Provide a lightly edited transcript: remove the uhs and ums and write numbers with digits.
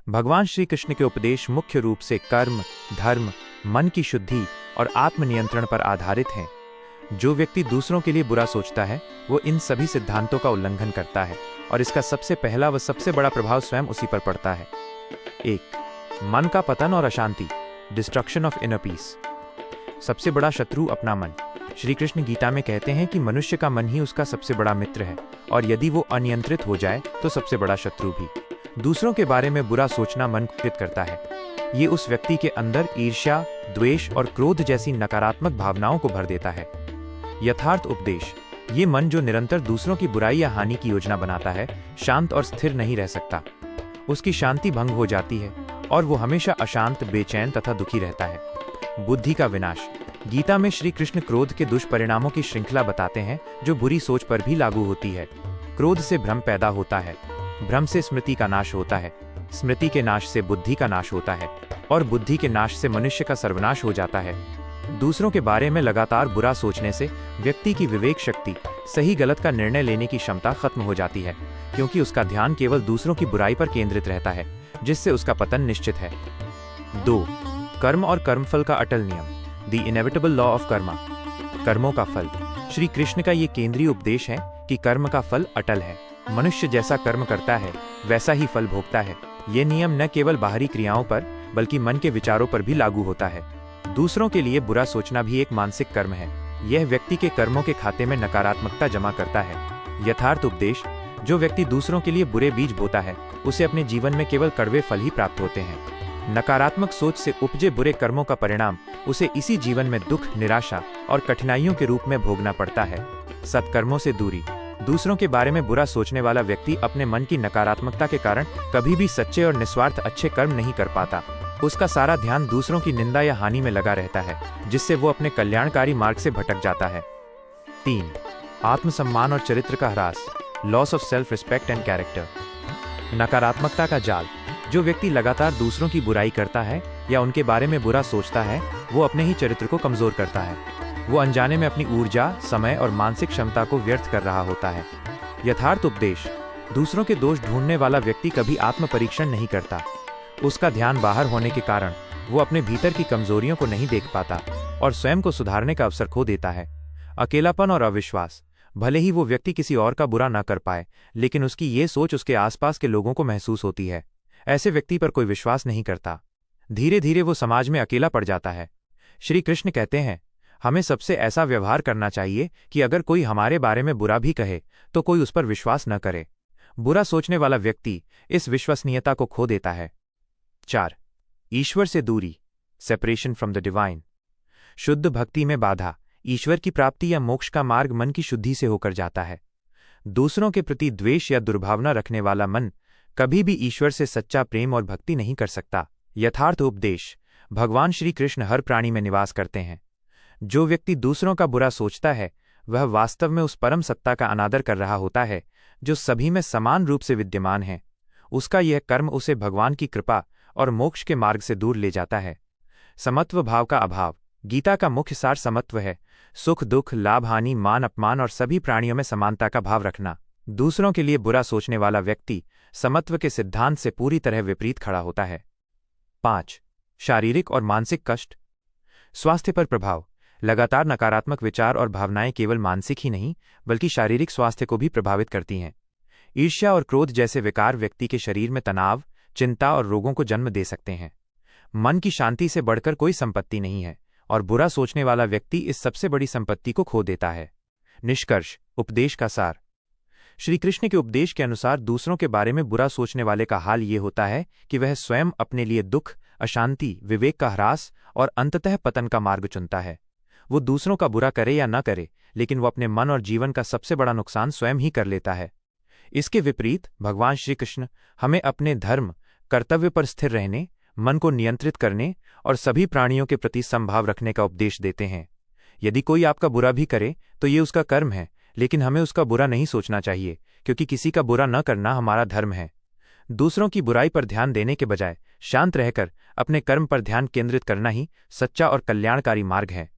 भगवान श्री कृष्ण के उपदेश मुख्य रूप से कर्म, धर्म, मन की शुद्धि और आत्मनियंत्रण पर आधारित हैं। जो व्यक्ति दूसरों के लिए बुरा सोचता है वो इन सभी सिद्धांतों का उल्लंघन करता है और इसका सबसे पहला व सबसे बड़ा प्रभाव स्वयं उसी पर पड़ता है। 1. मन का पतन और अशांति, डिस्ट्रक्शन ऑफ इनर पीस। सबसे बड़ा शत्रु अपना मन। श्री कृष्ण गीता में कहते हैं कि मनुष्य का मन ही उसका सबसे बड़ा मित्र है और यदि वो अनियंत्रित हो जाए तो सबसे बड़ा शत्रु भी। दूसरों के बारे में बुरा सोचना मन को कुपित करता है। ये उस व्यक्ति के अंदर ईर्ष्या, द्वेष और क्रोध जैसी नकारात्मक भावनाओं को भर देता है। यथार्थ उपदेश। ये मन जो निरंतर दूसरों की बुराई या हानि की योजना बनाता है, शांत और स्थिर नहीं रह सकता। उसकी शांति भंग हो जाती है और वो हमेशा अशांत, बेचैन तथा दुखी रहता है। बुद्धि का विनाश। गीता में श्री कृष्ण क्रोध के दुष्परिणामों की श्रृंखला बताते हैं जो बुरी सोच पर भी लागू होती है। क्रोध से भ्रम पैदा होता है, भ्रम से स्मृति का नाश होता है, स्मृति के नाश से बुद्धि का नाश होता है और बुद्धि के नाश से मनुष्य का सर्वनाश हो जाता है। दूसरों के बारे में लगातार बुरा सोचने से व्यक्ति की विवेक शक्ति, सही गलत का निर्णय लेने की क्षमता खत्म हो जाती है, क्योंकि उसका ध्यान केवल दूसरों की बुराई पर केंद्रित रहता है, जिससे उसका पतन निश्चित है। 2. कर्म और कर्मफल का अटल नियम, the inevitable law of Karma. कर्मों का फल। श्री कृष्ण का ये केंद्रीय उपदेश है कि कर्म का फल अटल है। मनुष्य जैसा कर्म करता है वैसा ही फल भोगता है। ये नियम न केवल बाहरी क्रियाओं पर बल्कि मन के विचारों पर भी लागू होता है। दूसरों के लिए बुरा सोचना भी एक मानसिक कर्म है। यह व्यक्ति के कर्मों के खाते में नकारात्मकता जमा करता है। यथार्थ उपदेश। जो व्यक्ति दूसरों के लिए बुरे बीज बोता है उसे अपने जीवन में केवल कड़वे फल ही प्राप्त होते हैं। नकारात्मक सोच से उपजे बुरे कर्मों का परिणाम उसे इसी जीवन में दुख, निराशा और कठिनाइयों के रूप में भोगना पड़ता है। सत्कर्मों से दूरी। दूसरों के बारे में बुरा सोचने वाला व्यक्ति अपने मन की नकारात्मकता के कारण कभी भी सच्चे और निस्वार्थ अच्छे कर्म नहीं कर पाता। उसका सारा ध्यान दूसरों की निंदा या हानि में लगा रहता है, जिससे वो अपने कल्याणकारी मार्ग से भटक जाता है। 3. आत्मसम्मान और चरित्र का ह्रास, loss of self respect and character. नकारात्मकता का जाल। जो व्यक्ति लगातार दूसरों की बुराई करता है या उनके बारे में बुरा सोचता है वो अपने ही चरित्र को कमजोर करता है। वो अनजाने में अपनी ऊर्जा, समय और मानसिक क्षमता को व्यर्थ कर रहा होता है। यथार्थ उपदेश। दूसरों के दोष ढूंढने वाला व्यक्ति कभी आत्म परीक्षण नहीं करता। उसका ध्यान बाहर होने के कारण वो अपने भीतर की कमजोरियों को नहीं देख पाता और स्वयं को सुधारने का अवसर खो देता है। अकेलापन और अविश्वास। भले ही वो व्यक्ति किसी और का बुरा ना कर पाए, लेकिन उसकी ये सोच उसके आसपास के लोगों को महसूस होती है। ऐसे व्यक्ति पर कोई विश्वास नहीं करता। धीरे धीरे वो समाज में अकेला पड़ जाता है। श्री कृष्ण कहते हैं, हमें सबसे ऐसा व्यवहार करना चाहिए कि अगर कोई हमारे बारे में बुरा भी कहे तो कोई उस पर विश्वास न करे। बुरा सोचने वाला व्यक्ति इस विश्वसनीयता को खो देता है। 4. ईश्वर से दूरी, सेपरेशन फ्रॉम द डिवाइन। शुद्ध भक्ति में बाधा। ईश्वर की प्राप्ति या मोक्ष का मार्ग मन की शुद्धि से होकर जाता है। दूसरों के प्रति द्वेष या दुर्भावना रखने वाला मन कभी भी ईश्वर से सच्चा प्रेम और भक्ति नहीं कर सकता। यथार्थ उपदेश। भगवान श्री कृष्ण हर प्राणी में निवास करते हैं। जो व्यक्ति दूसरों का बुरा सोचता है वह वास्तव में उस परम सत्ता का अनादर कर रहा होता है जो सभी में समान रूप से विद्यमान है। उसका यह कर्म उसे भगवान की कृपा और मोक्ष के मार्ग से दूर ले जाता है। समत्व भाव का अभाव। गीता का मुख्य सार समत्व है। सुख दुख, लाभ हानि, मान अपमान और सभी प्राणियों में समानता का भाव रखना। दूसरों के लिए बुरा सोचने वाला व्यक्ति समत्व के सिद्धांत से पूरी तरह विपरीत खड़ा होता है। 5. शारीरिक और मानसिक कष्ट, स्वास्थ्य पर प्रभाव। लगातार नकारात्मक विचार और भावनाएं केवल मानसिक ही नहीं बल्कि शारीरिक स्वास्थ्य को भी प्रभावित करती हैं। ईर्ष्या और क्रोध जैसे विकार व्यक्ति के शरीर में तनाव, चिंता और रोगों को जन्म दे सकते हैं। मन की शांति से बढ़कर कोई संपत्ति नहीं है और बुरा सोचने वाला व्यक्ति इस सबसे बड़ी संपत्ति को खो देता है। निष्कर्ष, उपदेश का सार। श्री कृष्ण के उपदेश के अनुसार दूसरों के बारे में बुरा सोचने वाले का हाल ये होता है कि वह स्वयं अपने लिए दुख, अशांति, विवेक का ह्रास और अंततः पतन का मार्ग चुनता है। वो दूसरों का बुरा करे या न करे, लेकिन वो अपने मन और जीवन का सबसे बड़ा नुकसान स्वयं ही कर लेता है। इसके विपरीत भगवान श्री कृष्ण हमें अपने धर्म, कर्तव्य पर स्थिर रहने, मन को नियंत्रित करने और सभी प्राणियों के प्रति समभाव रखने का उपदेश देते हैं। यदि कोई आपका बुरा भी करे तो ये उसका कर्म है, लेकिन हमें उसका बुरा नहीं सोचना चाहिए, क्योंकि किसी का बुरा न करना हमारा धर्म है। दूसरों की बुराई पर ध्यान देने के बजाय शांत रहकर अपने कर्म पर ध्यान केंद्रित करना ही सच्चा और कल्याणकारी मार्ग है।